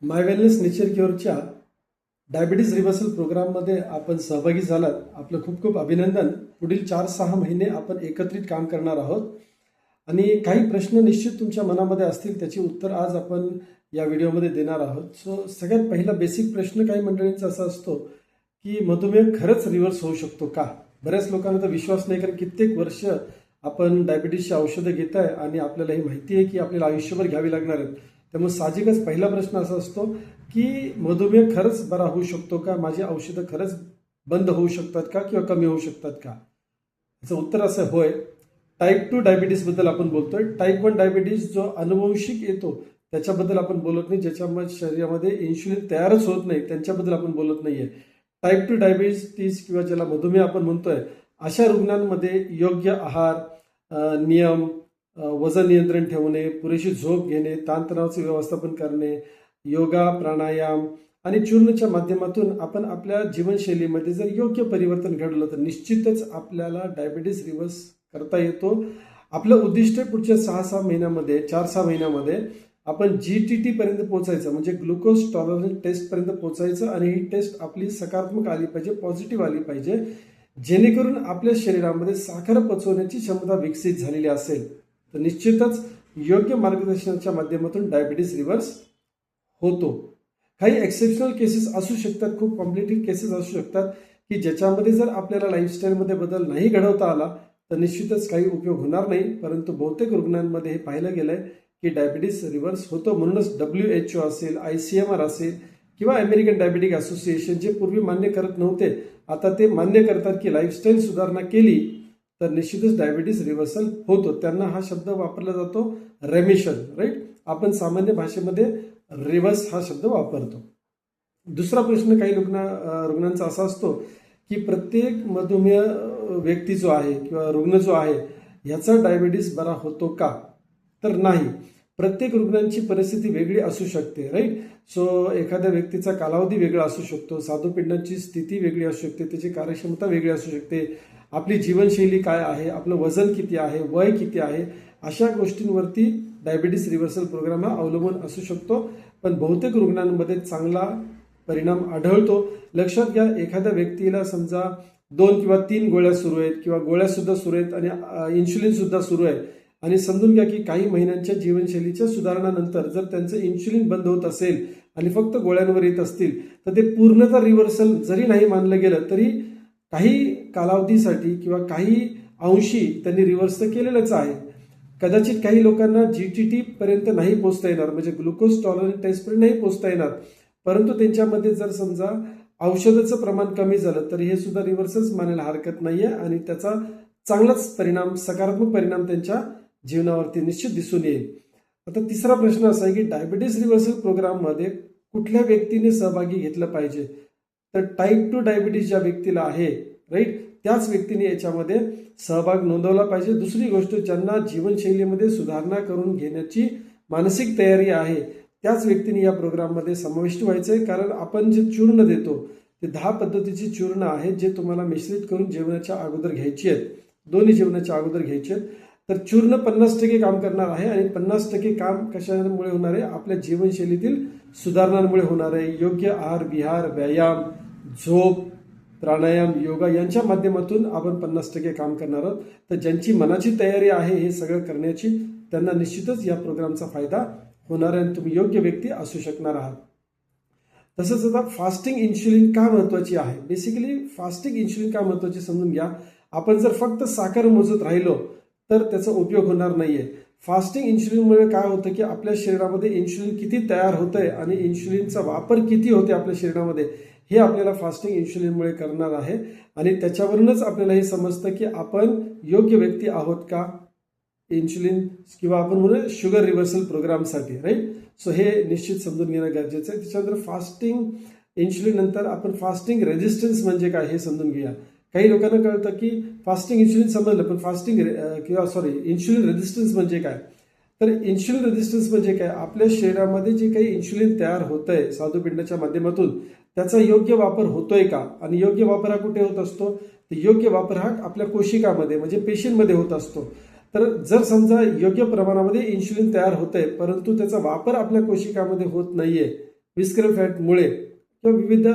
माय wellness nature क्युअरच्या diabetes reversal प्रोग्राममध्ये आपण सहभागी झालात. आपलं खूप खूप अभिनंदन. पुढील 4-6 महिने आपण एकत्रित काम करणार आहोत आणि काही प्रश्न निश्चित तुमच्या मनामध्ये असतील, त्याची उत्तर आज आपण या व्हिडिओमध्ये देणार आहोत. सगळ्यात पहिला बेसिक प्रश्न काही मंडळींचा असा असतो की मधुमेह खरंच रिव्हर्स होऊ शकतो का? बऱ्याच लोकांना तर विश्वास नाही, कारण कित्येक वर्ष आपण डायबिटीजची औषधं घेत आहे आणि आपल्याला ही माहिती आहे की आपल्याला आयुष्यभर घ्यावी लागणार आहेत. त्यामुळे साहजिकच पहिला प्रश्न असा असतो की मधुमेह खरंच बरा होऊ शकतो का? माझी औषधं खरंच बंद होऊ शकतात का किंवा कमी होऊ शकतात का? याचं उत्तर असं होय. टाईप 2 डायबिटीजबद्दल आपण बोलतोय. टाईप 1 डायबिटीज जो अनुवंशिक येतो त्याच्याबद्दल आपण बोलत नाही, ज्याच्यामुळे शरीरामध्ये इन्शुलिन तयारच होत नाही त्यांच्याबद्दल आपण बोलत नाहीये. टाईप 2 डायबिटीज किंवा ज्याला मधुमेह आपण म्हणतोय, अशा रुग्णांमध्ये योग्य आहार, नियम, वजन नियंत्रण ठेवणे, पुरेशी झोप घेणे, ताणतणावाचे व्यवस्थापन करणे, योगा, प्राणायाम आणि चूर्णच्या माध्यमातून आपण आपल्या जीवनशैलीमध्ये जर योग्य परिवर्तन घडलं तर निश्चितच आपल्याला डायबिटीज रिव्हर्स करता येतो. आपलं उद्दिष्ट पुढच्या 6-6 महिन्यामध्ये 4-6 महिन्यामध्ये आपण GTT पर्यंत पोहोचायचं, म्हणजे ग्लुकोज टॉलरन्स टेस्ट पर्यंत पोहोचायचं आणि ही टेस्ट आपली सकारात्मक आली पाहिजे, पॉझिटिव्ह आली पाहिजे, जेणेकरून आपल्या शरीरामध्ये साखर पचवण्याची क्षमता विकसित झालेली असेल तर निश्चितच योग्य मार्गदर्शनाच्या माध्यमातून डायबिटीज रिव्हर्स होतो. काही एक्सेप्शनल केसेस असू शकतात, खूप कॉम्प्लिकेटेड केसेस असू शकतात की ज्याच्यामध्ये जर आपल्याला लाईफस्टाईलमध्ये बदल नाही घडवता आला तर निश्चितच काही उपयोग होणार नाही. परंतु बहुतेक रुग्णांमध्ये हे पाहिलं गेलंय की डायबिटीज रिव्हर्स होतो. म्हणूनच WHO असेल, ICMR असेल किंवा अमेरिकन डायबिटिक असोसिएशन, जे पूर्वी मान्य करत नव्हते, आता ते मान्य करतात की लाईफस्टाईल सुधारणा केली तर निश्चितच डायबिटीज रिव्हर्सल होतो. त्यांना हा शब्द वापरला जातो रेमिशन, राईट. आपण सामान्य भाषेमध्ये रिव्हर्स हा शब्द वापरतो. दुसरा प्रश्न काही रुग्णांचा असा असतो की प्रत्येक मधुमेह व्यक्ती जो आहे किंवा रुग्ण जो आहे ह्याचा डायबिटीज बरा होतो का? तर नाही. प्रत्येक रुग्णांची परिस्थिती वेगळी असू शकते, राईट. एखाद्या व्यक्तीचा कालावधी वेगळा असू शकतो, स्वादुपिंडाची स्थिती वेगळी असू शकते, त्याची कार्यक्षमता वेगळी असू शकते, आपली जीवनशैली काय आहे, आपलं वजन किती आहे, वय किती आहे, अशा गोष्टींवरती डायबिटीज रिव्हर्सल प्रोग्राम हा अवलंबून असू शकतो. पण बहुतेक रुग्णांमध्ये चांगला परिणाम आढळतो. लक्षात घ्या, एखाद्या व्यक्तीला समजा 2 किंवा 3 गोळ्या सुरू आहेत किंवा गोळ्या सुद्धा सुरू आहेत आणि इन्शुलिन सुद्धा सुरू आहे, आणि समजून घ्या की काही महिन्यांच्या जीवनशैलीच्या सुधारणानंतर जर त्यांचं इन्शुलिन बंद होत असेल आणि फक्त गोळ्यांवर येत असतील तर ते पूर्णतः रिव्हर्सल जरी नाही मानलं गेलं तरी काही कालावधीसाठी किंवा काही अंशी त्यांनी रिव्हर्स तर केलेलंच आहे. कदाचित काही लोकांना GTT पर्यंत नाही पोहोचता येणार, म्हणजे ग्लुकोज टॉलरन्स टेस्ट पर्यंत नाही पोहोचता येणार, परंतु त्यांच्यामध्ये जर समजा औषधाचं प्रमाण कमी झालं तर हे सुद्धा रिव्हर्सच मानायला हरकत नाहीये आणि त्याचा चांगलाच परिणाम, सकारात्मक परिणाम त्यांच्या जीवनावरती निश्चित दिसून येईल. आता तिसरा प्रश्न असा आहे की डायबिटीज रिव्हर्सल प्रोग्राममध्ये कुठल्या व्यक्तीने सहभागी घेतलं पाहिजे? तर टाईप 2 डायबिटीज ज्या व्यक्तीला आहे, राईट, त्याच व्यक्तीने याच्यामध्ये सहभाग नोंदवला पाहिजे. दुसरी गोष्ट, ज्यांना जीवनशैलीमध्ये सुधारणा करून घेण्याची मानसिक तयारी आहे त्याच व्यक्तीने या प्रोग्राममध्ये समाविष्ट व्हायचं आहे. कारण आपण जे चूर्ण देतो ते 10 पद्धतीची चूर्ण आहेत, जे तुम्हाला मिश्रित करून जेवणाच्या अगोदर घ्यायची आहेत, दोन्ही जेवणाच्या अगोदर घ्यायचे आहेत. तर चूर्ण 50% काम करणार आहे आणि 50% काम कशामुळे होणार आहे? आपल्या जीवनशैलीतील सुधारणांमुळे होणार आहे. योग्य आहार, विहार, व्यायाम, झोप, प्राणायाम, योगा यांच्या माध्यमातून आपण 50% काम करणार आहोत. तर ज्यांची मनाची तयारी आहे हे सगळं करण्याची, त्यांना निश्चितच या प्रोग्रामचा फायदा होणार आहे आणि तुम्ही योग्य व्यक्ती असू शकणार आहात. तसंच आता फास्टिंग इन्शुलिन का महत्वाची आहे? बेसिकली फास्टिंग इन्शुलिन का महत्वाची समजून घ्या. आपण जर फक्त साखर मोजत राहिलो तर त्याचा उपयोग होणार नाहीये. फास्टिंग इन्शुलिनमुळे काय होतं की आपल्या शरीरामध्ये इन्शुलिन किती तयार होतंय आणि इन्शुलिनचा वापर किती होते आपल्या शरीरामध्ये, हे आपल्याला फास्टिंग इन्शुलिनमुळे करणार आहे. आणि त्याच्यावरूनच आपल्याला हे समजतं की आपण योग्य व्यक्ती आहोत का इन्शुलिन किंवा आपण म्हणूया शुगर रिव्हर्सल प्रोग्रामसाठी, राईट. हे निश्चित समजून घेणं गरजेचं आहे. त्याच्यानंतर फास्टिंग इन्शुलिन नंतर आपण फास्टिंग रेजिस्टन्स म्हणजे काय हे समजून घेऊया. काही लोकांना कळतं की फास्टिंग इन्शुलिन समजलं, पण इन्शुलिन रेजिस्टन्स म्हणजे काय? तर इन्शुलिन रेजिस्टन्स म्हणजे काय? आपल्या शरीरामध्ये जे काही इन्शुलिन तयार होतंय स्वादुपिंडाच्या माध्यमातून त्याचा योग्य वापर होतोय का? आणि योग्य वापर हा कुठे होत असतो? योग्य वापर हा आपल्या कोशिकामध्ये म्हणजे पेशींमध्ये होत असतो. तर जर समजा योग्य प्रमाणामध्ये इन्शुलिन तयार होतंय परंतु त्याचा वापर आपल्या कोशिकामध्ये होत नाहीये विस्कर फॅटमुळे किंवा विविध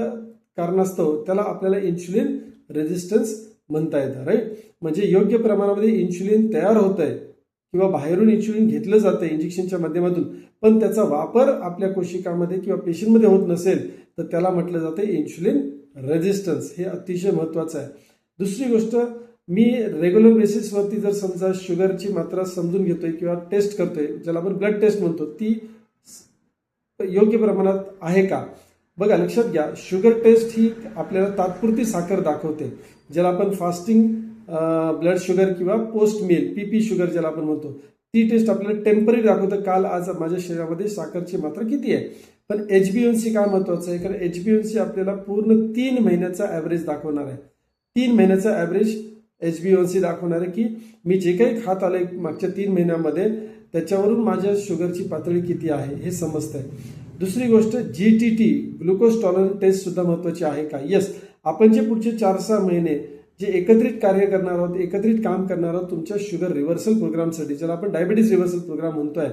कारणास्तव त्याला आपल्याला इन्शुलिन रेझिस्टन्स म्हणता येतं, राईट. म्हणजे योग्य प्रमाणामध्ये इन्शुलिन तयार होत आहे किंवा बाहेरून इन्शुलिन घेतलं जातं इंजेक्शनच्या माध्यमातून, पण त्याचा वापर आपल्या कोशिकामध्ये किंवा पेशींमध्ये होत नसेल तर त्याला म्हटलं जातं इन्शुलिन रेझिस्टन्स. हे अतिशय महत्त्वाचं आहे. दुसरी गोष्ट, मी रेग्युलर बेसिसवरती जर समजा शुगरची मात्रा समजून घेतोय किंवा टेस्ट करतोय, ज्याला आपण ब्लड टेस्ट म्हणतो, ती योग्य प्रमाणात आहे का बघा. लक्षात घ्या, शुगर टेस्ट ही आपल्याला तात्पुरती साखर दाखवते, ज्याला आपण फास्टिंग ब्लड शुगर किंवा पोस्ट मील PP शुगर ज्याला आपण म्हणतो, ती टेस्ट आपल्याला टेम्पररी दाखवतं, काल आज माझ्या शरीरामध्ये साखरची मात्रा किती आहे. पण HbA1c काय महत्वाचं आहे, कारण HbA1c आपल्याला पूर्ण 3 महिन्याचा ॲव्हरेज दाखवणार आहे. 3 महिन्याचा ॲव्हरेज HbA1c दाखवणार आहे की मी जे काही खात आलोय मागच्या 3 महिन्यामध्ये त्याच्यावरून माझ्या शुगरची पातळी किती आहे हे समजतंय. दुसरी गोष्ट, GTT ग्लुकोज टॉलरन्स टेस्ट सुद्धा महत्वाची आहे का. येस, आपण जे पुढचे 4-6 महिने जे एकत्रित कार्य करणार आहोत, एकत्रित काम करणार आहोत तुमच्या शुगर रिव्हर्सल प्रोग्रामसाठी, ज्याला आपण डायबिटीज रिव्हर्सल प्रोग्राम म्हणतोय,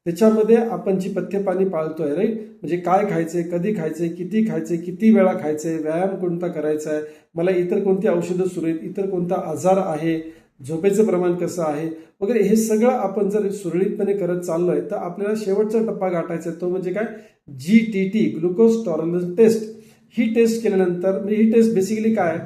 त्याच्यामध्ये आपण जी पथ्यपाणी पाळतोय, राईट. म्हणजे काय खायचंय, कधी खायचंय, किती खायचंय, किती वेळा खायचंय, व्यायाम कोणता करायचा आहे, मला इतर कोणती औषधं सुरू आहेत, इतर कोणता आजार आहे, झोपेचं प्रमाण कसं आहे वगैरे, हे सगळं आपण जर सुरळीतपणे करत चाललोय तर आपल्याला शेवटचा टप्पा गाठायचा आहे, तो म्हणजे काय, GTT ग्लुकोज टॉलरन्स टेस्ट. ही टेस्ट केल्यानंतर, म्हणजे ही टेस्ट बेसिकली काय,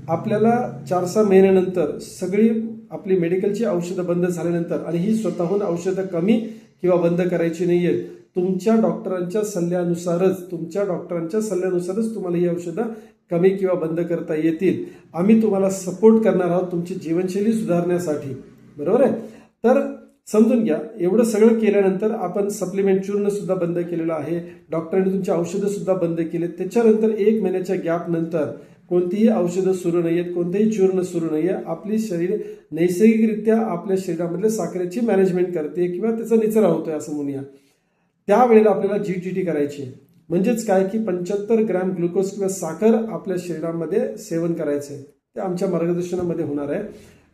आपल्याला 4-6 महिन्यानंतर सगळी आपली मेडिकलची औषधं बंद झाल्यानंतर, आणि ही स्वतःहून औषधं कमी किंवा बंद करायची नाहीये, तुमच्या डॉक्टरांच्या सल्ल्यानुसारच तुम्हाला ही औषधं कमी किंवा बंद करता येतील. आम्ही तुम्हाला सपोर्ट करणार आहोत तुमची जीवनशैली सुधारण्यासाठी, बरोबर आहे. तर समजून घ्या, एवढं सगळं केल्यानंतर आपण सप्लिमेंट चूर्ण सुद्धा बंद केलेलं आहे, डॉक्टरांनी तुमची औषधं सुद्धा बंद केले. त्याच्यानंतर 1 महिन्याच्या गॅप नंतर कोणतीही औषधं सुरू नाहीयेत, कोणतेही चूर्ण सुरू नाहीये. आपली शरीर नैसर्गिकरित्या आपल्या शरीरामधल्या साखरेची मॅनेजमेंट करते किंवा त्याचा निचरा होतोय असं म्हणूया. त्यावेळेला आपल्याला GTT करायची, म्हणजेच काय की 75 ग्रॅम ग्लुकोज किंवा साखर आपल्या शरीरामध्ये सेवन करायचंय. ते आमच्या मार्गदर्शनामध्ये होणार आहे.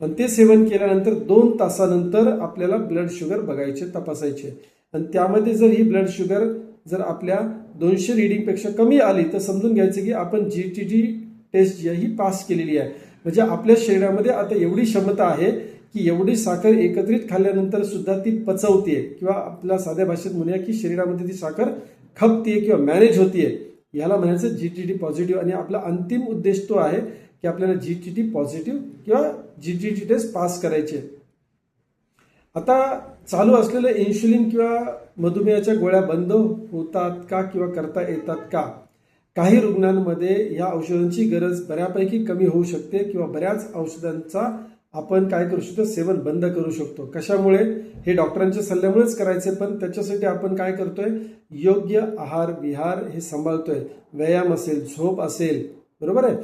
आणि ते सेवन केल्यानंतर 2 तासानंतर आपल्याला ब्लड शुगर बघायचे, तपासायचे. आणि त्यामध्ये जर ही ब्लड शुगर जर आपल्या 200 रिडिंगपेक्षा कमी आली तर समजून घ्यायचं की आपण GTT टेस्ट जी आहे ही पास केलेली आहे. म्हणजे आपल्या शरीरामध्ये आता एवढी क्षमता आहे की एवढी साखर एकत्रित खाल्ल्यानंतर सुद्धा ती पचवतीये, किंवा आपल्या साध्या भाषेत म्हणूया की शरीरामध्ये ती साखर खपतीये किंवा मॅनेज होतीये. याला म्हणायचं GTT पॉझिटिव्ह. आणि आपला अंतिम उद्देश तो आहे की आपल्याला GTT पॉझिटिव्ह किंवा GTT टेस्ट पास करायचे. आता चालू असलेलं इन्शुलिन किंवा मधुमेहाच्या गोळ्या बंद होतात का किंवा करता येतात का. काही रुग्णांमध्ये या औषधांची गरज बऱ्यापैकी कमी होऊ शकते किंवा बऱ्याच औषधांचा आपण काय करू शकतो, सेवन बंद करू शकतो. कशामुळे, हे डॉक्टरांच्या सल्ल्यामुळेच करायचे, पण त्याच्यासाठी आपण काय करतोय, योग्य आहार विहार हे सांभाळतोय. व्यायाम असेल, झोप असेल, बरोबर आहे,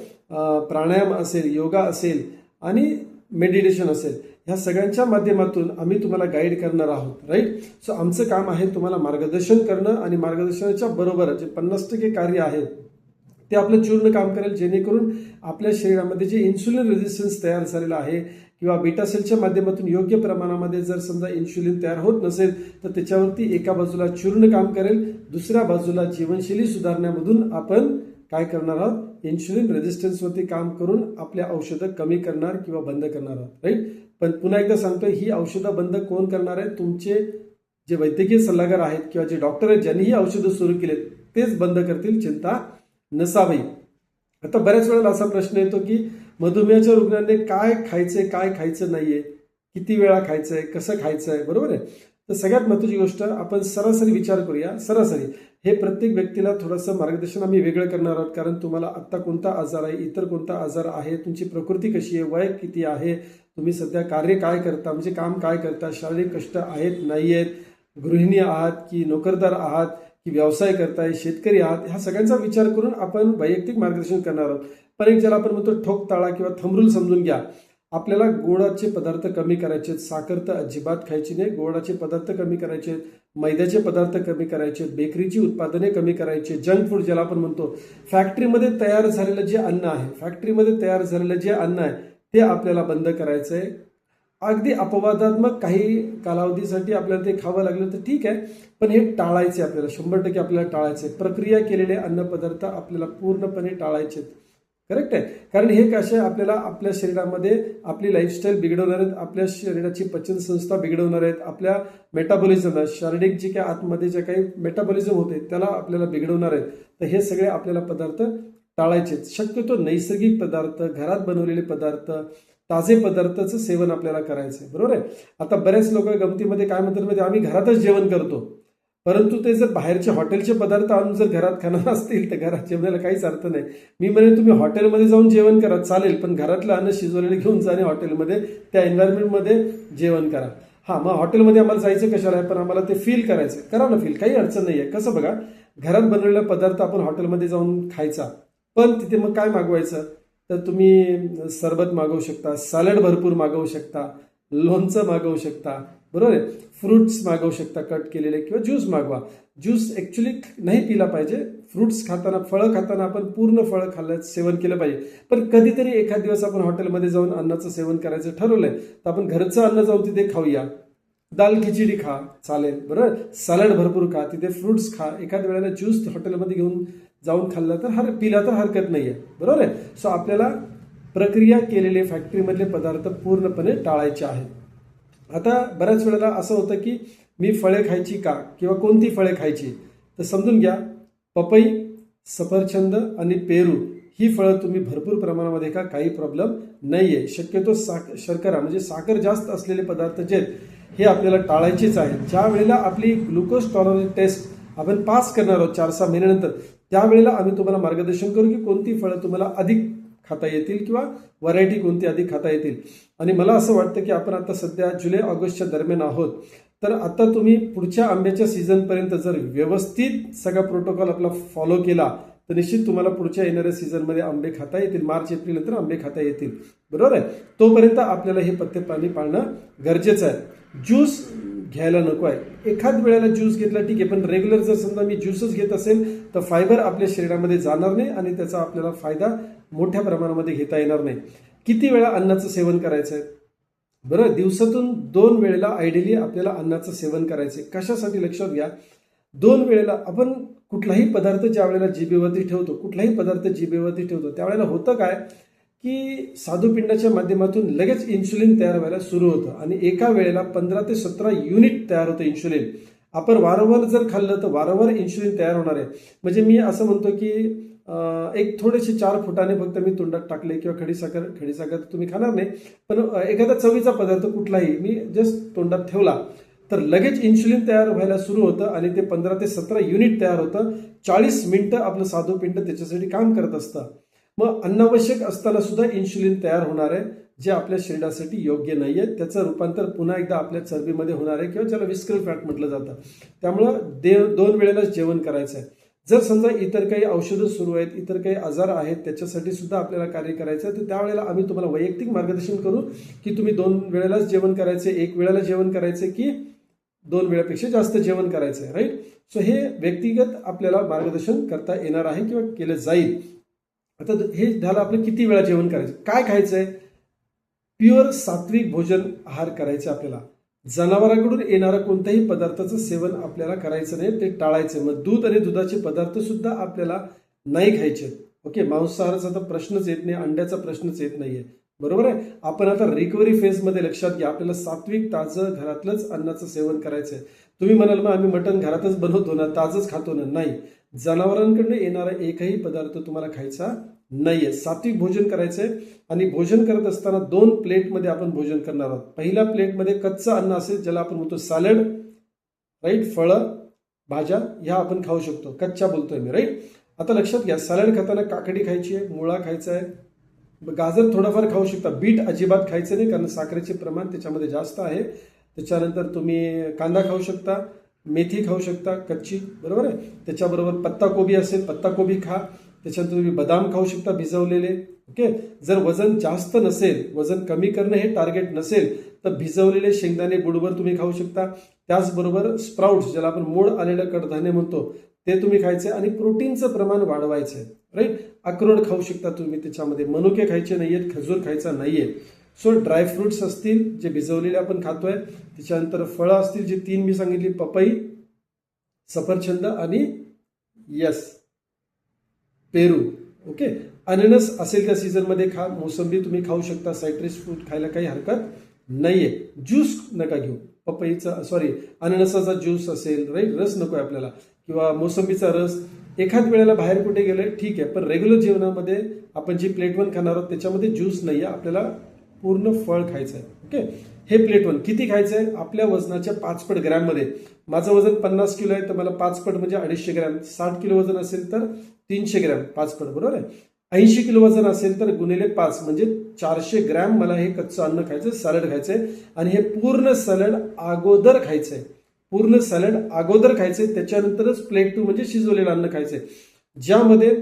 प्राणायाम असेल, योगा असेल आणि मेडिटेशन असेल, ह्या सगळ्यांच्या माध्यमातून आम्ही तुम्हाला गाईड करणार आहोत, राईट. सो आमचं काम आहे तुम्हाला मार्गदर्शन करणं, आणि मार्गदर्शनाच्या बरोबर जे 50% कार्य आहे ते आपलं चूर्ण काम करेल, जेणेकरून आपल्या शरीरामध्ये जे इन्सुलिन रेझिस्टन्स तयार झालेला आहे किंवा बीटा सेलच्या माध्यमातून योग्य प्रमाणामध्ये जर समजा इन्शुलिन तयार होत नसेल तर त्याच्यावरती एका बाजूला चूर्ण काम करेल, दुसऱ्या बाजूला जीवनशैली सुधारण्यामधून आपण काय करणार आहोत, इन्शुलिन रेझिस्टन्सवरती काम करून आपल्या औषधं कमी करणार किंवा बंद करणार आहोत, राईट. पण पुन्हा एकदा सांगतोय, ही औषधं बंद कोण करणार आहे, तुमचे जे वैद्यकीय सल्लागार आहेत किंवा जे डॉक्टर आहेत ज्यांनी ही औषधं सुरू केलेत तेच बंद करतील, चिंता नसावी. आता बऱ्याच वेळेला असा प्रश्न येतो की मधुमेहाच्या रुग्णांनी काय खायचंय, काय खायचं नाहीये, किती वेळा खायचंय, कसं खायचंय, बरोबर आहे. तर सगळ्यात महत्त्वाची गोष्ट, आपण सरासरी विचार करूया. सरासरी हे प्रत्येक व्यक्तीला थोडंसं मार्गदर्शन आम्ही वेगळं करणार आहोत, कारण तुम्हाला आत्ता कोणता आजार आहे, इतर कोणता आजार आहे, तुमची प्रकृती कशी आहे, वय किती आहे, तुम्ही सध्या कार्य काय करता, म्हणजे काम काय करता, शारीरिक कष्ट आहेत नाही आहेत, गृहिणी आहात की नोकरदार आहात की व्यवसाय करताय, शेतकरी आहात, ह्या सगळ्यांचा विचार करून आपण वैयक्तिक मार्गदर्शन करणार आहोत. पण एक ज्याला आपण म्हणतो ठोक ताळा किंवा थंब समजून घ्या. आपल्याला गोडाचे पदार्थ कमी करायचे, साखर तर अजिबात खायची नाही, गोडाचे पदार्थ कमी करायचे, मैद्याचे पदार्थ कमी करायचे, बेकरीची उत्पादने कमी करायचे, जंक फूड ज्याला आपण म्हणतो, फॅक्टरीमध्ये तयार झालेलं जे अन्न आहे, ते आपल्याला बंद करायचं आहे. अगदी अपवादात्मक काही कालावधीसाठी आपल्याला ते खावं लागलं तर ठीक आहे, पण हे टाळायचे आपल्याला, 100% आपल्याला टाळायचे. प्रक्रिया केलेले अन्नपदार्थ आपल्याला पूर्णपणे टाळायचे. करेक्ट आहे. कारण हे कसे आपल्याला आपल्या शरीरामध्ये आपली लाईफस्टाईल बिघडवणार आहेत, आपल्या शरीराची पचनसंस्था बिघडवणार आहेत, आपल्या मेटाबॉलिझम, शारीरिक जे काही आतमध्ये जे काही मेटाबॉलिझम होते त्याला आपल्याला बिघडवणार आहेत. तर हे सगळे आपल्याला पदार्थ टाळायचे. शक्यतो नैसर्गिक पदार्थ, घरात बनवलेले पदार्थ, ताजे पदार्थाचं सेवन आपल्याला करायचं, बरोबर आहे. आता बरेच लोक गमतीमध्ये काय म्हणतात म्हणजे आम्ही घरातच जेवण करतो, परंतु ते जर बाहेरचे हॉटेलचे पदार्थ आणून जर घरात खाणार असतील तर घरात जेवणाला काहीच अर्थ नाही. मी म्हणेन तुम्ही हॉटेलमध्ये जाऊन जेवण करा चालेल, पण घरातलं अन्न शिजवलेलं घेऊन जाणे हॉटेलमध्ये, त्या एन्व्हायरमेंटमध्ये जेवण करा. मग हॉटेलमध्ये आम्हाला जायचं कशाला आहे, पण आम्हाला ते फील करायचं, करा ना फील, काही अडचण नाही आहे. कसं बघा, घरात बनवलेला पदार्थ आपण हॉटेलमध्ये जाऊन खायचा, पण तिथे मग काय मागवायचं, तर तुम्ही सरबत मागवू शकता, सॅलड भरपूर मागवू शकता, लोणचं मागवू शकता, बरोबर आहे, फ्रुट्स मागवू शकता कट केलेले, किंवा ज्यूस मागवा. ज्यूस ॲक्च्युली नाही पिला पाहिजे. फ्रुट्स खाताना, फळं खाताना आपण पूर्ण फळं सेवन केलं पाहिजे. पण कधीतरी एखाद दिवस आपण हॉटेलमध्ये जाऊन अन्नाचं सेवन करायचं ठरवलंय, तर आपण घरचं अन्न जाऊन तिथे खाऊया. दाल खिचडी खा चालेल, बरोबर, सॅलड भरपूर खा, तिथे फ्रुट्स खा, एखाद्या वेळेला ज्यूस हॉटेलमध्ये घेऊन जाऊन खाल्ला तर पिला तर हरकत नाही आहे, बरोबर आहे. सो आपल्याला प्रक्रिया केलेले फॅक्टरीमधले पदार्थ पूर्णपणे टाळायचे आहेत. आता बऱ्याच वेळेला असं होतं की मी फळे खायची का, किंवा कोणती फळे खायची, तर समजून घ्या, पपई, सफरचंद आणि पेरू ही फळं तुम्ही भरपूर प्रमाणामध्ये खा, काही प्रॉब्लेम नाही आहे. शक्यतो शर्करा म्हणजे साखर जास्त असलेले पदार्थ जे आहेत हे आपल्याला टाळायचेच आहेत. ज्या वेळेला आपली ग्लुकोज टॉलरन्स टेस्ट आपण पास करणार आहोत 4-6 महिन्यानंतर, त्यावेळेला आम्ही तुम्हाला मार्गदर्शन करू की कोणती फळं तुम्हाला अधिक खाता येतील किंवा व्हरायटी कोणती अधिक खाता येतील. आणि मला असं वाटतं की आपण आता सध्या जुलै-ऑगस्टच्या दरम्यान आहोत, तर आता तुम्ही पुढच्या आंब्याच्या सीझनपर्यंत जर व्यवस्थित सगळा प्रोटोकॉल आपला फॉलो केला तर निश्चित तुम्हाला पुढच्या येणाऱ्या सीझनमध्ये आंबे खाता येतील. मार्च-एप्रिल नंतर आंबे खाता येतील, बरोबर आहे. तोपर्यंत आपल्याला हे पथ्यपाणी पाळणं गरजेचं आहे. ज्यूस घ्यायला नको आहे. एखाद वेळेला ज्यूस घेतला ठीक आहे, पण रेग्युलर जर समजा मी ज्यूसच घेत असेल तर फायबर आपल्या शरीरामध्ये जाणार नाही आणि त्याचा आपल्याला फायदा मोठ्या प्रमाणामध्ये घेता येणार नाही. किती वेळा अन्नाचं सेवन करायचं आहे, बरं, दिवसातून 2 वेळेला आयडियली आपल्याला अन्नाचं सेवन करायचं आहे. कशासाठी लक्षात घ्या, 2 वेळेला आपण कुठलाही पदार्थ ज्या वेळेला जिभेवरती ठेवतो त्यावेळेला होतं काय की स्वादुपिंडाच्या माध्यमातून लगेच इन्शुलिन तयार व्हायला सुरू होतं आणि एका वेळेला 15 ते 17 युनिट तयार होतं इन्शुलिन. आपण वारंवार जर खाल्लं तर वारंवार इन्शुलिन तयार होणार आहे. म्हणजे मी असं म्हणतो की एक थोडेसे 4 फुटाने फक्त मी तोंडात टाकले किंवा खडीसाखर तुम्ही खाणार नाही, पण एखादा चवीचा पदार्थ कुठलाही मी जस्ट तोंडात ठेवला तर लगेच इन्शुलिन तयार व्हायला सुरू होतं आणि ते 15 ते 17 युनिट तयार होतं. 40 मिनिटं आपलं स्वादुपिंड त्याच्यासाठी काम करत असतं. मग अनावश्यक असताना सुद्धा इन्शुलिन तयार होणार आहे, जे आपल्या शरीरासाठी योग्य नाही आहे. त्याचं रूपांतर पुन्हा एकदा आपल्या चरबीमध्ये होणार आहे किंवा ज्याला विस्कल फॅट म्हटलं जातं. त्यामुळं 2 वेळेलाच जेवण करायचं आहे. जर समजा इतर काही औषधं सुरू आहेत, इतर काही आजार आहेत, त्याच्यासाठी सुद्धा आपल्याला कार्य करायचं आहे, तर त्यावेळेला आम्ही तुम्हाला वैयक्तिक मार्गदर्शन करू की तुम्ही 2 वेळेलाच जेवण करायचे, 1 वेळेला जेवण करायचे की 2 वेळापेक्षा जास्त जेवण करायचं आहे, राईट. सो हे व्यक्तिगत आपल्याला मार्गदर्शन करता येणार आहे किंवा केलं जाईल. आता हे झालं आपलं किती वेळा जेवण करायचं, काय खायचंय, प्युअर सात्विक भोजन आहार करायचं आपल्याला. जनावरांकडून येणारा कोणत्याही पदार्थाचं सेवन आपल्याला करायचं नाही, ते टाळायचं. मग दूध आणि दुधाचे पदार्थ सुद्धा आपल्याला नाही खायचे. ओके, मांसाहाराचा तर प्रश्नच येत नाही, अंड्याचा प्रश्नच येत नाहीये, बरोबर आहे. आपण आता रिकव्हरी फेजमध्ये लक्षात घ्या, आपल्याला सात्विक ताजं घरातलंच अन्नाचं सेवन करायचंय. तुम्ही म्हणाल मग आम्ही मटण घरातच बनवतो ना, ताजंच खातो ना, नाही. जनावरांकडून येणारा एकही पदार्थ तुम्हाला खायचा नाहीये. सात्विक भोजन करायचंय आणि भोजन करत असताना 2 प्लेटमध्ये आपण भोजन करणार आहोत. पहिल्या प्लेटमध्ये कच्चं अन्न असेल, ज्याला आपण म्हणतो सॅलड, राईट, फळं, भाज्या ह्या आपण खाऊ शकतो. कच्च्या बोलतोय मी, राईट. आता लक्षात घ्या, सॅलड खाताना काकडी खायची आहे, मुळा खायचा आहे, गाजर थोडंफार खाऊ शकता, बीट अजिबात खायचं नाही कारण साखरेचे प्रमाण त्याच्यामध्ये जास्त आहे. त्याच्यानंतर तुम्ही कांदा खाऊ शकता, मेथी खाऊ शकता कच्ची, बरोबर आहे. त्याच्याबरोबर पत्ताकोबी असेल, पत्ताकोबी खा. त्याच्यानंतर तुम्ही बदाम खाऊ शकता भिजवलेले. ओके, जर वजन जास्त नसेल, वजन कमी करणं हे टार्गेट नसेल, तर भिजवलेले शेंगदाणे बुडभर तुम्ही खाऊ शकता. त्याचबरोबर स्प्राउट्स, ज्याला आपण मोड आलेलं कडधान्य म्हणतो, ते तुम्ही खायचे आणि प्रोटीनचं प्रमाण वाढवायचं आहे, राईट. अक्रोड खाऊ शकता तुम्ही, त्याच्यामध्ये मनुके खायचे नाहीयेत, खजूर खायचा नाहीये. सो ड्रायफ्रुट्स असतील जे भिजवलेले आपण खातोय, त्याच्यानंतर फळं असतील जी 3 मी सांगितली, पपई, सफरचंद आणि यस पेरू. ओके, अननस असेल त्या सीझनमध्ये खा, मोसंबी तुम्ही खाऊ शकता, सायट्रस फ्रूट खायला काही हरकत नाहीये. ज्यूस नका घेऊ, पपईचा अननसाचा ज्यूस असेल, राईट, रस नको आहे आपल्याला, किंवा मोसंबीचा रस. एखाद वेळेला बाहेर कुठे गेले ठीक आहे, पण रेग्युलर जेवणामध्ये आपण जी प्लेट 1 खाणार आहोत त्याच्यामध्ये ज्यूस नाही आहे, आपल्याला पूर्ण फळ खायचं आहे. ओके, हे प्लेट 1 किती खायचं आहे? आपल्या वजनाच्या 5 पट ग्रॅममध्ये. माझं वजन 50 किलो आहे तर मला 5 पट म्हणजे 250 ग्रॅम. 60 किलो वजन असेल तर 300 ग्रॅम, 5 पट, बरोबर आहे. 80 किलो वजन असेल तर गुणिले 5 म्हणजे 400 ग्रॅम मला हे कच्चं अन्न खायचं, सॅलड खायचंय. आणि हे पूर्ण सॅलड अगोदर खायचंय, पूर्ण सॅलड अगोदर खायचंय, त्याच्यानंतरच प्लेट 2 म्हणजे शिजवलेलं अन्न खायचंय, ज्यामध्ये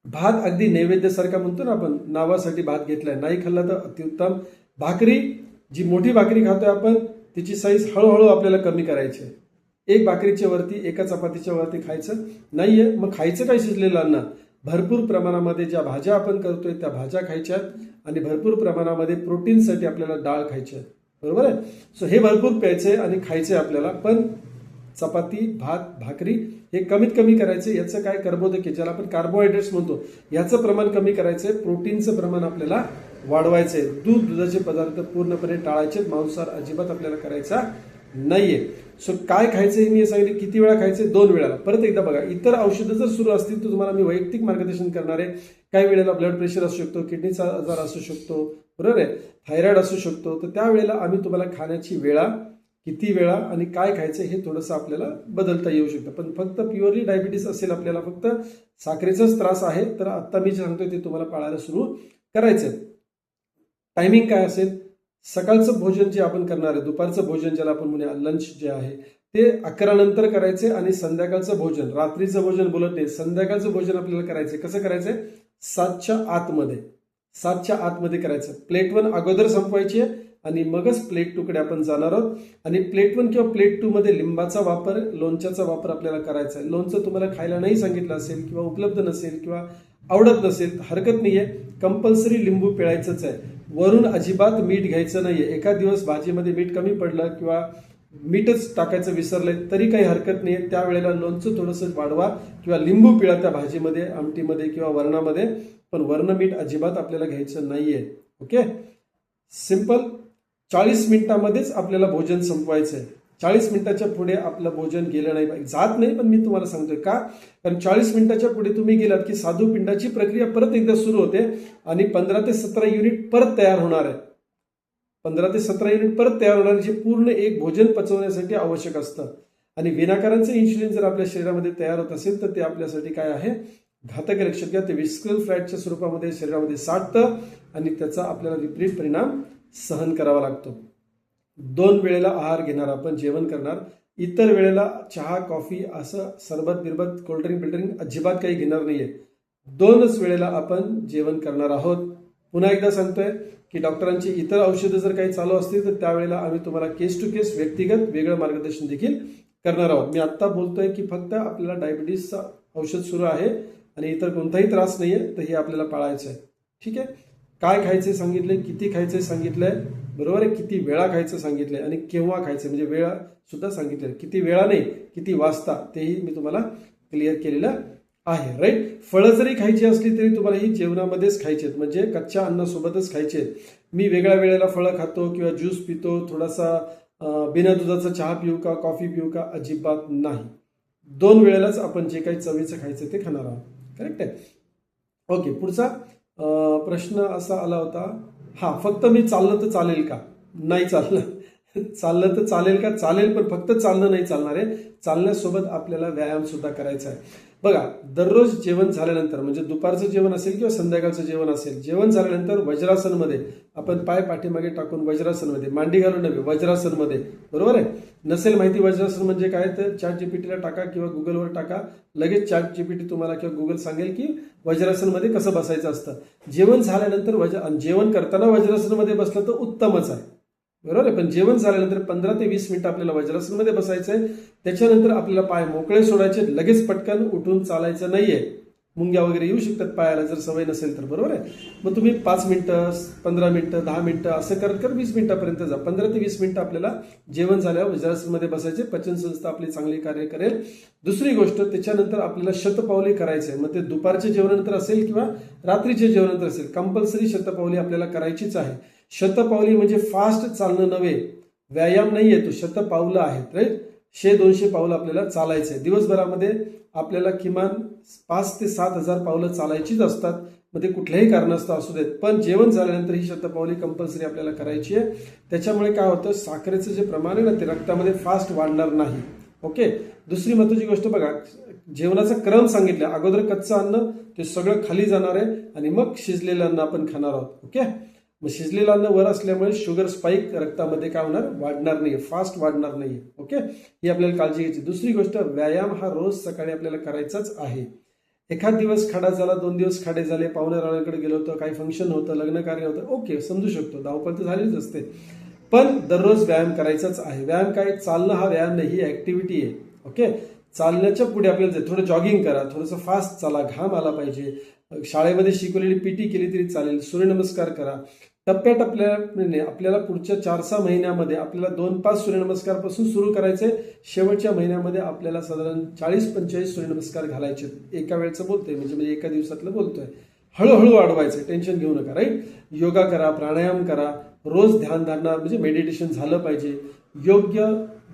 भात अगदी नैवेद्यासारखा म्हणतो ना आपण, नावासाठी भात घेतलाय, नाही खाल्ला तर अतिउत्तम. भाकरी, जी मोठी भाकरी खातोय आपण तिची साईज हळूहळू आपल्याला कमी करायची आहे. एक भाकरीच्या वरती, एका चपातीच्या वरती खायचं नाहीये. मग खायचं काय शिजलेलं अन्न? भरपूर प्रमाणामध्ये ज्या भाज्या आपण करतोय त्या भाज्या खायच्यात, आणि भरपूर प्रमाणामध्ये प्रोटीनसाठी आपल्याला डाळ खायची आहे, बरोबर आहे. सो हे भरपूर प्यायचंय आणि खायचंय आपल्याला, पण चपाती, भात, भाकरी हे कमीत कमी करायचे. याचं काय कर्बोदके, ज्याला आपण कार्बोहायड्रेट्स म्हणतो, याचं प्रमाण कमी करायचंय, प्रोटीनचं प्रमाण आपल्याला वाढवायचंय. दुधाचे पदार्थ पूर्णपणे टाळायचे, मांसाहार अजिबात आपल्याला करायचा नाहीये. सो काय खायचं हे मी सांगितले. किती वेळा खायचे? 2 वेळाला. परत एकदा बघा, इतर औषधं जर सुरू असतील तर तुम्हाला मी वैयक्तिक मार्गदर्शन करणार आहे. काही वेळेला ब्लड प्रेशर असू शकतो, किडनीचा आजार असू शकतो, बरोबर आहे, थायरॉइड असू शकतो, तर त्यावेळेला आम्ही तुम्हाला खाण्याची वेळा, किती वेळा आणि काय खायचं हे थोडंसं आपल्याला बदलता येऊ शकतं. पण फक्त प्युअरली डायबिटीस असेल, आपल्याला फक्त साखरेचाच त्रास आहे, तर आत्ता मी जे सांगतोय ते तुम्हाला पाळायला सुरू करायचं. टायमिंग काय असेल? सकाळचं भोजन जे आपण करणार आहे, दुपारचं भोजन ज्याला आपण म्हणूया लंच जे आहे, ते 11 नंतर करायचे. आणि संध्याकाळचं भोजन, रात्रीचं भोजन बोलत नाही, संध्याकाळचं भोजन आपल्याला करायचंय. कसं करायचंय? 7च्या आतमध्ये, 7च्या आतमध्ये करायचं. प्लेट 1 अगोदर संपवायची आहे आणि मगच प्लेट 2 कडे आपण जाणार आहोत. आणि प्लेट 1 किंवा प्लेट 2 मध्ये लिंबाचा वापर, लोणच्याचा वापर आपल्याला करायचा आहे. लोणचं तुम्हाला खायला नाही सांगितलं असेल किंवा उपलब्ध नसेल किंवा आवडत नसेल हरकत नाहीये, कंपल्सरी लिंबू पिळायचंच आहे. वरून अजिबात मीठ घ्यायचं नाहीये. एखाद दिवस भाजीमध्ये मीठ कमी पडलं किंवा मीठच टाकायचं विसरलंय तरी काही हरकत नाहीये. त्यावेळेला लोणचं थोडंसं वाढवा किंवा लिंबू पिळा त्या भाजीमध्ये, आमटीमध्ये किंवा वरणामध्ये, पण वर्ण मीठ अजिबात आपल्याला घ्यायचं नाहीये. Okay, simple. 40 मिनिटांमध्येच आपल्याला भोजन संपवायचं आहे. 40 मिनिटाच्या पुढे आपलं भोजन गेलं नाही पाहिजे, जात नाही, पण मी तुम्हाला सांगतोय का, कारण 40 मिनिटाच्या पुढे तुम्ही गेलात की स्वादुपिंडाची प्रक्रिया परत एकदा सुरू होते आणि 15 ते 17 युनिट परत तयार होणार आहे. 15 ते 17 युनिट परत तयार होणार, जे पूर्ण एक भोजन पचवण्यासाठी आवश्यक असतं. आणि विनाकारांचं इन्शुलिन जर आपल्या शरीरामध्ये तयार होत असेल तर ते आपल्यासाठी काय आहे? घातक. लक्षात घ्या, ते विस्कल फॅटच्या स्वरूपामध्ये शरीरामध्ये साठतं आणि त्याचा आपल्याला विपरीत परिणाम सहन करावा लागतो. 2 वेळेला आहार घेणार आपण, जेवण करणार. इतर वेळेला चहा, कॉफी, असं सरबत बिरबत, कोल्ड्रिंक बिल्ड्रिंक अजिबात काही घेणार नाहीये. 2च वेळेला आपण जेवण करणार आहोत. पुन्हा एकदा सांगतोय की डॉक्टरांची इतर औषधं जर काही चालू असतील तर त्यावेळेला आम्ही तुम्हाला केस टू केस व्यक्तिगत वेगळं मार्गदर्शन देखील करणार आहोत. मी आत्ता बोलतोय की फक्त आपल्याला डायबिटीसचं औषध सुरू आहे आणि इतर कोणताही त्रास नाहीये, तर हे आपल्याला पाळायचं आहे. ठीक आहे, काय खायचे सांगितलंय, किती खायचे सांगितलंय, बरोबर आहे, किती वेळा खायचं सांगितलंय आणि केव्हा खायचं म्हणजे वेळा सुद्धा सांगितलंय. किती वेळा नाही, किती वाजता, तेही मी तुम्हाला क्लिअर केलेलं आहे. राईट. फळं जरी खायची असली तरी तुम्हाला ही जेवणामध्येच खायची आहेत, म्हणजे कच्च्या अन्नासोबतच खायची आहेत. मी वेगळ्या वेळेला फळं खातो किंवा ज्यूस पितो, थोडासा बिना दुधाचा चहा पिऊ का, कॉफी पिऊ का, अजिबात नाही. 2 वेळेलाच आपण जे काही चवीचं खायचं ते खाणार आहोत. करेक्ट आहे. ओके, पुढचा प्रश्न असा आला होता, हा, फक्त मी चाललं तर चालेल का? नाही चाललं. चाललं तर चालेल का? चालेल, पण फक्त चालणं नाही चालणार आहे. चालण्यासोबत आपल्याला व्यायाम सुद्धा करायचा आहे. बघा, दररोज जेवण झाल्यानंतर, म्हणजे दुपारचं जेवण असेल किंवा संध्याकाळचं जेवण असेल, जेवण झाल्यानंतर वज्रासनमध्ये आपण पाय पाठीमागे टाकून वज्रासनमध्ये, मांडी घालून नव्हे, वज्रासनमध्ये, बरोबर आहे. नसेल माहिती वज्रासन म्हणजे काय तर ChatGPTला टाका किंवा गुगलवर टाका, लगेच ChatGPT तुम्हाला किंवा गुगल सांगेल की वज्रासनमध्ये कसं बसायचं असतं. जेवण झाल्यानंतर जेवण करताना वज्रासनमध्ये बसलं तर उत्तमच आहे, बरोबर आहे. पण जेवण झाल्यानंतर 15 ते 20 मिनिटं आपल्याला वज्रासनमध्ये बसायचं आहे. त्याच्यानंतर आपल्याला पाय मोकळे सोडायचे, लगेच पटकन उठून चालायचं नाहीये. मुंग्या वगैरे येऊ शकतात पायाला जर सवय नसेल तर, बरोबर आहे. मग तुम्ही 5 मिनिटं, 15 मिनिटं, 10 मिनिटं असं करत 20 मिनिटापर्यंत जा. 15 ते 20 मिनिटं आपल्याला जेवण झाल्यावर वज्रासनमध्ये बसायचे, पचन संस्था आपली चांगली कार्य करेल. दुसरी गोष्ट, त्याच्यानंतर आपल्याला शतपावली करायचं आहे. मग ते दुपारच्या जेवणानंतर असेल किंवा रात्रीच्या जेवणानंतर असेल, कंपल्सरी शतपावली आपल्याला करायचीच आहे. शतपावली म्हणजे फास्ट चालणं नव्हे, व्यायाम नाही आहे, तो शतपावलं आहेत, राईट. 100-200 पावलं आपल्याला चालायचं आहे. दिवसभरामध्ये आपल्याला किमान 5 ते 7 हजार पावलं चालायचीच असतात. मग ते कुठल्याही कारणास्तव असू देत, पण जेवण झाल्यानंतर ही शतपावली कंपल्सरी आपल्याला करायची आहे. त्याच्यामुळे काय होतं, साखरेचं जे प्रमाण आहे ना ते रक्तामध्ये फास्ट वाढणार नाही. ओके. दुसरी महत्वाची गोष्ट बघा, जेवणाचा क्रम सांगितला. अगोदर कच्चं अन्न ते सगळं खाली जाणार आहे आणि मग शिजलेलं अन्न आपण खाणार आहोत. ओके. मग शिजलेलं अन्न वर असल्यामुळे शुगर स्पाइक रक्तामध्ये काय होणार, वाढणार नाही, फास्ट वाढणार नाही. ओके. ही आपल्याला काळजी घ्यायची. दुसरी गोष्ट, व्यायाम हा रोज सकाळी आपल्याला करायचाच आहे. एखाद दिवस खाडा झाला, 2 दिवस खाडे झाले, पाहुण्या रावळ्यांकडे गेलो होतो, काही फंक्शन होतं, लग्न कार्य होतं, ओके, समजू शकतो, धावपळ तर झालीच असते. पण दररोज व्यायाम करायचाच आहे. व्यायाम काय, चालणं हा व्यायाम नाही, ही ऍक्टिव्हिटी आहे. ओके. चालण्याच्या पुढे आपल्याला थोडं जॉगिंग करा, थोडंसं फास्ट चाला, घाम आला पाहिजे. शाळेमध्ये शिकवलेली पीटी केली तरी चालेल, सूर्यनमस्कार करा. टप्प्याटप्प्याने आपल्याला पुढच्या 4-6 महिन्यामध्ये आपल्याला 2-5 सूर्यनमस्कारपासून सुरू करायचे. शेवटच्या महिन्यामध्ये आपल्याला साधारण 40-45 सूर्यनमस्कार घालायचे. एका वेळचं बोलतोय म्हणजे एका दिवसातलं बोलतोय. हळूहळू वाढवायचं, टेन्शन घेऊ नका, राईट. योगा करा, प्राणायाम करा, रोज ध्यानधारणा म्हणजे मेडिटेशन झालं पाहिजे. योग्य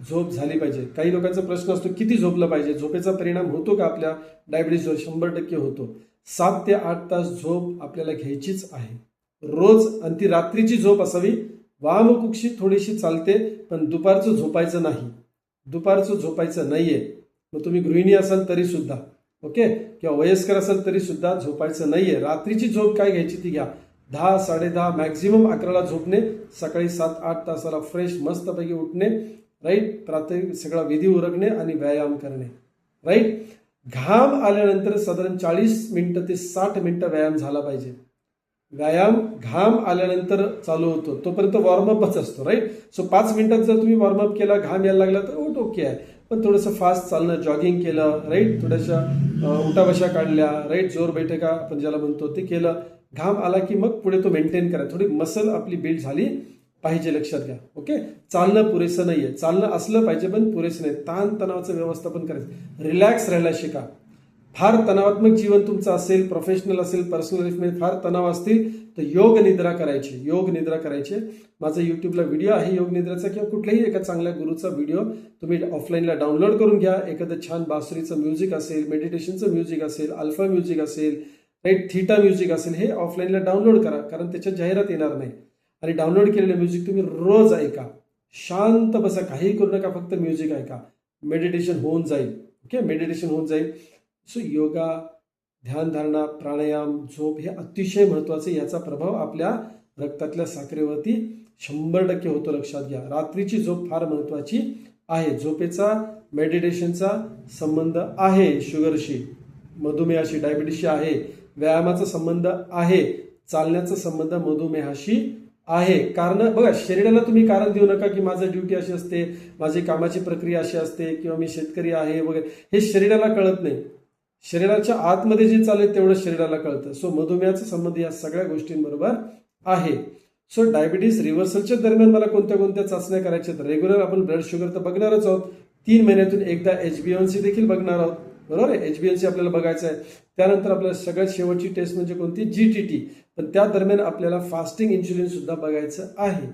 झोप झाली पाहिजे. काही लोकांचा प्रश्न असतो किती झोपलं पाहिजे, झोपेचा परिणाम होतो का आपल्या डायबिटीजवर? 100% होतो. 7 ते 8 तास झोप आपल्याला घ्यायचीच आहे रोज, आणि ती रात्रीची झोप असावी. वामकुक्षी थोडीशी चालते, पण दुपारचं झोपायचं नाही, दुपारचं झोपायचं नाहीये. मग तुम्ही गृहिणी असाल तरी सुद्धा, ओके, किंवा वयस्कर असाल तरी सुद्धा झोपायचं नाहीये. रात्रीची झोप काय घ्यायची ती घ्या. 10, 10:30, मॅक्झिमम 11ला झोपणे, सकाळी 7-8 तासाला फ्रेश मस्तपैकी उठणे, राईट. प्राथमिक सगळा विधी उरकणे आणि व्यायाम करणे, राईट. घाम आल्यानंतर साधारण 40 मिनिटं ते 60 मिनिटं व्यायाम झाला पाहिजे. व्यायाम घाम आल्यानंतर चालू होतो, तोपर्यंत वॉर्मअपच असतो, राईट. सो 5 मिनिटात जर तुम्ही वॉर्मअप केला, घाम यायला लागला तर ओके आहे. पण थोडंसं फास्ट चालणं, जॉगिंग केलं, राईट, थोड्याशा उठाबशा काढल्या, राईट, जोर बैठका आपण ज्याला म्हणतो ते केलं. घाम आला की मग पुढे तो मेंटेन करा. थोडी मसल आपली बिल्ड झाली पाहिजे, लक्षात घ्या. ओके. चालणं पुरेसं नाहीये, चालणं असलं पाहिजे पण पुरेसं नाही. ताण तणावाचं व्यवस्थापन करायचं, रिलॅक्स राहायला शिका. फार तणावात्मक जीवन तुमचं असेल, प्रोफेशनल असेल, पर्सनल लाईफमध्ये फार तणाव असतील तर योग निद्रा करायची, योग निद्रा करायचे. माझा युट्यूबला व्हिडिओ आहे योग निद्राचा, किंवा कुठल्याही एका चांगल्या गुरुचा व्हिडिओ तुम्ही ऑफलाईनला डाउनलोड करून घ्या. एखादं छान बासरीचं म्युझिक असेल, मेडिटेशनचं म्युझिक असेल, अल्फा म्युझिक असेल, राईट, थीटा म्युझिक असेल, हे ऑफलाईनला डाउनलोड करा, कारण त्याच्यात जाहिरात येणार नाही. आणि डाउनलोड केलेलं म्युझिक तुम्ही रोज ऐका, शांत बसा, काही करू नका, फक्त म्युझिक ऐका. मेडिटेशन होऊन जाईल. ओके, मेडिटेशन होऊन जाईल. सो योगा, ध्यानधारणा, प्राणायाम, झोप हे अतिशय महत्वाचे. याचा प्रभाव आपल्या रक्तातल्या साखरेवरती 100% होतो, लक्षात घ्या. रात्रीची झोप फार महत्वाची आहे. झोपेचा मेडिटेशनचा संबंध आहे शुगरशी, मधुमेहाशी, डायबिटीसशी आहे. व्यायामाचा संबंध आहे, चालण्याचा संबंध मधुमेहाशी आहे. कारण बघा, शरीराला तुम्ही कारण देऊ नका की माझं ड्युटी अशी असते, माझी कामाची प्रक्रिया अशी असते, किंवा मी शेतकरी आहे वगैरे. हे शरीराला कळत नाही. शरीराच्या आतमध्ये जे चालेल तेवढं शरीराला कळतं. सो मधुमेहाचा संबंध या सगळ्या गोष्टींबरोबर आहे. सो डायबिटीस रिव्हर्सलच्या दरम्यान मला कोणत्या कोणत्या चाचण्या करायच्या? रेग्युलर आपण ब्लड शुगर तर बघणारच आहोत. 3 महिन्यातून एकदा HbA1c देखील बघणार आहोत, बरोबर आहे. HbA1c आपल्याला बघायचं आहे. त्यानंतर आपल्याला सगळ्यात शेवटची टेस्ट म्हणजे कोणती? GTT. पण त्या दरम्यान आपल्याला फास्टिंग इन्शुलिन सुद्धा बघायचं आहे.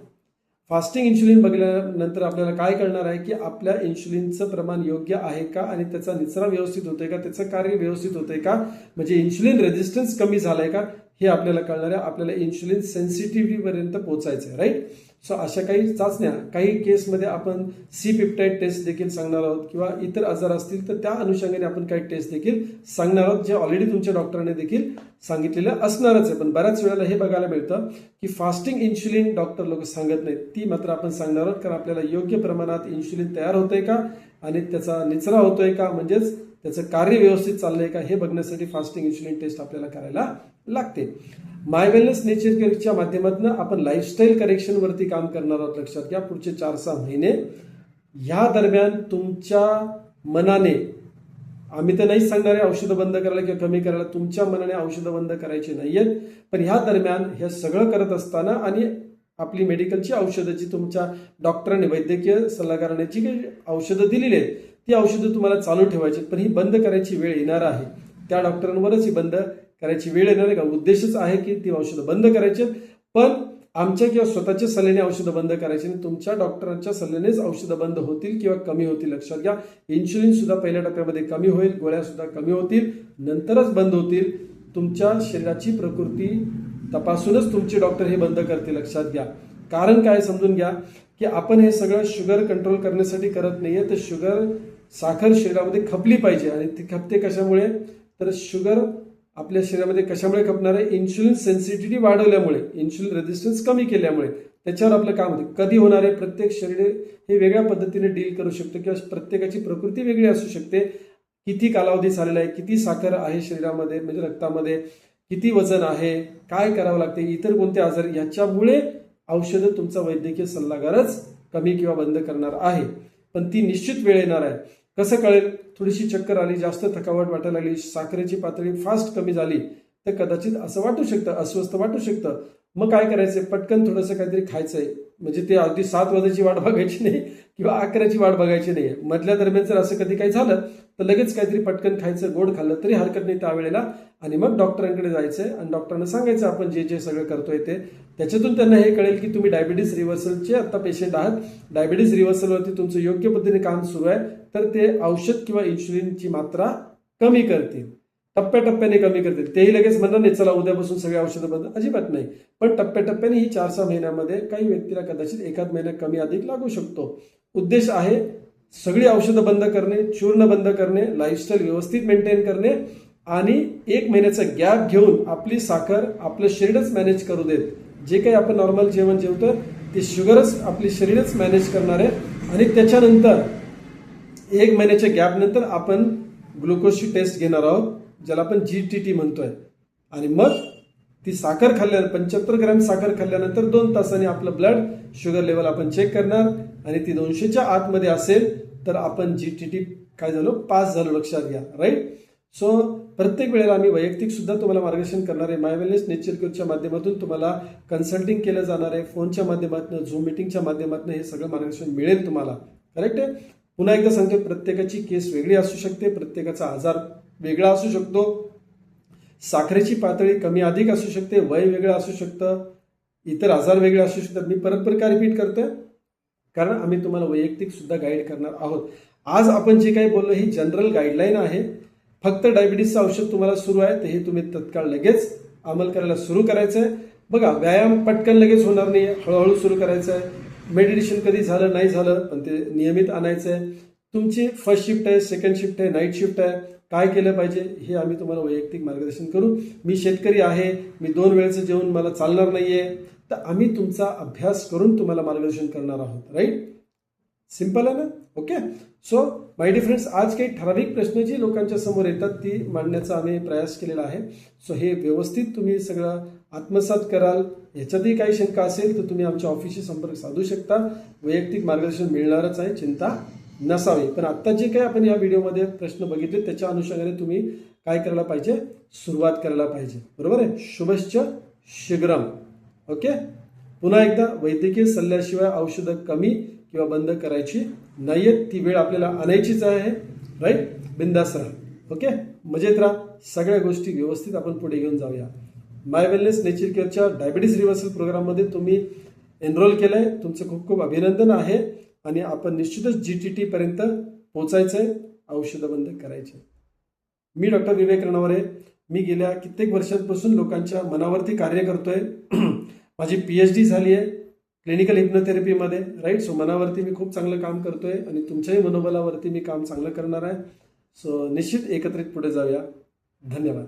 फास्टिंग इन्शुलिन बघितल्यानंतर आपल्याला काय कळणार आहे की आपल्या इन्शुलिनचं प्रमाण योग्य आहे का, आणि त्याचा निचरा व्यवस्थित होतोय का, त्याचं कार्य व्यवस्थित होतंय का, म्हणजे इन्शुलिन रेजिस्टन्स कमी झालाय का, हे आपल्याला कळणार आहे. आपल्याला इन्शुलिन सेन्सिटिव्हिटी पर्यंत पोहोचायचं आहे, राईट. सो अशा काही चाचण्या, काही केसमध्ये आपण सी पेप्टाइड टेस्ट देखील सांगणार आहोत, किंवा इतर आजार असतील तर त्या अनुषंगाने आपण काही टेस्ट देखील सांगणार आहोत, जे ऑलरेडी तुमच्या डॉक्टरांनी देखील सांगितलेलं असणारच आहे. पण बऱ्याच वेळेला हे बघायला मिळतं की फास्टिंग इन्शुलिन डॉक्टर लोक सांगत नाहीत, ती मात्र आपण सांगणार आहोत. कारण आपल्याला योग्य प्रमाणात इन्शुलिन तयार होतंय का, आणि त्याचा निचरा होतोय का, म्हणजेच त्याचं कार्य व्यवस्थित चाललंय का, हे बघण्यासाठी फास्टिंग इन्शुलिन टेस्ट आपल्याला करायला लागते. माय वेलनेस नेचर केअरच्या माध्यमातून आपण लाईफस्टाईल करेक्शन वरती काम करणार आहोत, लक्षात घ्या. पुढचे 4-6 महिने या दरम्यान तुमच्या मनाने आम्ही तर नाहीच सांगणार आहे औषधं बंद करायला किंवा कमी करायला, तुमच्या मनाने औषधं बंद करायची नाहीयेत. पण ह्या दरम्यान हे सगळं करत असताना आणि आपली मेडिकलची औषधं जी तुमच्या डॉक्टरांनी वैद्यकीय सल्लागाराने जी काही औषधं दिलेली आहेत ती औषधं तुम्हाला चालू ठेवायची, पण ही बंद करायची वेळ येणार आहे. त्या डॉक्टरांवरच ही बंद करायची वेळ येणार आहे का? उद्देशच आहे की ती औषधं बंद करायची, पण आमच्या किंवा स्वतःच्या सल्ल्याने औषधं बंद करायची नाही. तुमच्या डॉक्टरांच्या सल्ल्यानेच औषधं बंद होतील किंवा कमी होतील. लक्षात घ्या, इन्शुलिन सुद्धा पहिल्या टप्प्यामध्ये कमी होईल, गोळ्या सुद्धा कमी होतील, नंतरच बंद होतील. तुमच्या शरीराची प्रकृती तपासूनच तुमचे डॉक्टर हे बंद करतील. लक्षात घ्या. कारण काय समजून घ्या की आपण हे सगळं शुगर कंट्रोल करण्यासाठी करत नाहीये, तर शुगर साखर शरीरामध्ये खपली पाहिजे. आणि ती खपते कशामुळे? तर शुगर आपल्या शरीरामध्ये कशामुळे खपणार आहे? इन्शुलिन सेन्सिटिव्हिटी वाढवल्यामुळे, इन्शुलिन रेजिस्टन्स कमी केल्यामुळे. त्याच्यावर आपलं काम होते. कधी होणार आहे? प्रत्येक शरीर हे वेगळ्या पद्धतीने डील करू शकतं किंवा प्रत्येकाची प्रकृती वेगळी असू शकते. किती कालावधी झालेला आहे, किती साखर आहे शरीरामध्ये म्हणजे रक्तामध्ये, किती वजन आहे, काय करावं लागते, इतर कोणते आजार, याच्यामुळे औषधं तुमचा वैद्यकीय सल्लागारच कमी किंवा बंद करणार आहे. पण ती निश्चित वेळ येणार आहे. कसं कळेल? थोडीशी चक्कर आली, जास्त थकावट वाटायला लागली, साखरेची पातळी फास्ट कमी झाली तर कदाचित असं वाटू शकतं, अस्वस्थ वाटू शकतं. मग काय करायचं? पटकन थोडंसं काहीतरी खायचंय. म्हणजे ते अगदी 7 वाजेची वाट बघायची नाही किंवा 11ची वाट बघायची नाही. मधल्या दरम्यान जर असं कधी काही झालं तर लगेच काहीतरी पटकन खायचं, गोड खाल्लं तरी हरकत नाही त्यावेळेला. आणि मग डॉक्टरांकडे जायचंय आणि डॉक्टरांना सांगायचं आपण जे जे सगळं करतोय ते. त्याच्यातून त्यांना हे कळेल की तुम्ही डायबिटीज रिव्हर्सलचे आता पेशंट आहात, डायबिटीज रिव्हर्सलवरती तुमचं योग्य पद्धतीने काम सुरू आहे, तर ते औषध किंवा इन्शुलिनची मात्रा कमी करतील, टप्प्याटप्प्याने कमी करतील. तेही लगेच म्हणणार नाही चला उद्यापासून सगळी औषधं बंद, अजिबात नाही. पण टप्प्याटप्प्याने ही 4-6 महिन्यामध्ये काही व्यक्तीला कदाचित एखाद महिना कमी अधिक लागू शकतो. उद्देश आहे सगळी औषधं बंद करणे, चूर्ण बंद करणे, लाईफस्टाईल व्यवस्थित मेंटेन करणे आणि 1 महिन्याचा गॅप घेऊन आपली साखर आपलं शरीरच मॅनेज करू देत. जे काही आपण नॉर्मल जेवण जेवतो ते शुगरच आपली शरीरच मॅनेज करणार आहे. आणि त्याच्यानंतर 1 महिन्याच्या गॅप नंतर आपण ग्लुकोजची टेस्ट घेणार आहोत, ज्याला आपण GTT म्हणतोय. आणि मग ती साखर खाल्ल्यानंतर 75 ग्रॅम साखर खाल्ल्यानंतर 2 तासांनी आपलं ब्लड शुगर लेवल आपण चेक करणार आणि ती 200च्या आतमध्ये असेल तर आपण GTT काय झालो? पास झालो. लक्षात घ्या. राईट. सो प्रत्येक वेळेला आम्ही वैयक्तिक सुद्धा तुम्हाला मार्गदर्शन करणार आहे. माय वेलनेस नेचर क्यूरच्या माध्यमातून तुम्हाला कन्सल्टिंग केलं जाणार आहे, फोनच्या माध्यमातून, झूम मीटिंगच्या माध्यमातून हे सगळं मार्गदर्शन मिळेल तुम्हाला. करेक्ट आहे. पुन्हा एकदा सांगतो, प्रत्येकाची केस वेगळी असू शकते, प्रत्येकाचा आजार वेगळा असू शकतो, साखरेची पातळी कमी अधिक असू शकते, वय वेगळं असू शकतं, इतर आजार वेगळे असू शकतात. मी परत का रिपीट करतोय? कारण आम्ही तुम्हाला वैयक्तिक सुद्धा गाईड करणार आहोत. आज आपण जे काही बोललो ही जनरल गाईडलाईन आहे. फक्त डायबिटीसचं औषध तुम्हाला सुरू आहे तर हे तुम्ही तत्काळ लगेच अंमल करायला सुरू करायचं आहे. बघा, व्यायाम पटकन लगेच होणार नाही, हळूहळू सुरू करायचं आहे. मेडिटेशन कधी झालं नाही झालं पण ते नियमित आणायचं आहे. तुमची फर्स्ट शिफ्ट आहे, सेकंड शिफ्ट आहे, नाईट शिफ्ट आहे, काय केलं पाहिजे हे आम्ही तुम्हाला वैयक्तिक मार्गदर्शन करू. मी शेतकरी आहे, मी 2 वेळेचं जेवण मला चालणार नाहीये, तर आम्ही तुमचा अभ्यास करून तुम्हाला मार्गदर्शन करणार आहोत. राईट. सिंपल आहे ना? Okay. So my dear friends, आज काही ठराविक प्रश्न जी लोकांच्या समोर येतात ती मांडण्याचा आम्ही प्रयास केलेला आहे. सो हे व्यवस्थित तुम्ही सगळं आत्मसात कराल. ह्याच्यातही काही शंका असेल तर तुम्ही आमच्या ऑफिसशी संपर्क साधू शकता. वैयक्तिक मार्गदर्शन मिळणारच आहे, चिंता नसावी. पण आता जे काही आपण या व्हिडिओमध्ये प्रश्न बघितले त्याच्या अनुषंगाने तुम्ही काय करायला पाहिजे? सुरुवात करायला पाहिजे. बरोबर आहे. शुभश्च शीघ्रम. ओके. पुन्हा एकदा, वैद्यकीय सल्ल्याशिवाय औषधं कमी किंवा बंद करायची नाहीयेत. ती वेळ आपल्याला आणायचीच आहे. राईट. बिंदास राहा. ओके. मजेत राहा. सगळ्या गोष्टी व्यवस्थित आपण पुढे घेऊन जाऊया. माय वेलनेस नेचर केअरच्या डायबिटीज रिव्हर्सल प्रोग्राममध्ये तुम्ही एनरोल केलंय, तुमचं खूप खूप अभिनंदन आहे. आणि आपण निश्चितच GTT पर्यंत पोहोचायचंय, औषधं बंद करायचे. मी डॉक्टर विवेक रणवरे. मी गेल्या कित्येक वर्षांपासून लोकांच्या मनावरती कार्य करतोय. माझी PhD झाली आहे क्लिनिकल हिप्नोथेरपीमध्ये. राईट. सो मनावरती मी खूप चांगलं काम करतोय आणि तुमच्याही मनोबलावरती मी काम चांगलं करणार आहे. सो निश्चित एकत्रित पुढे जाऊया. धन्यवाद.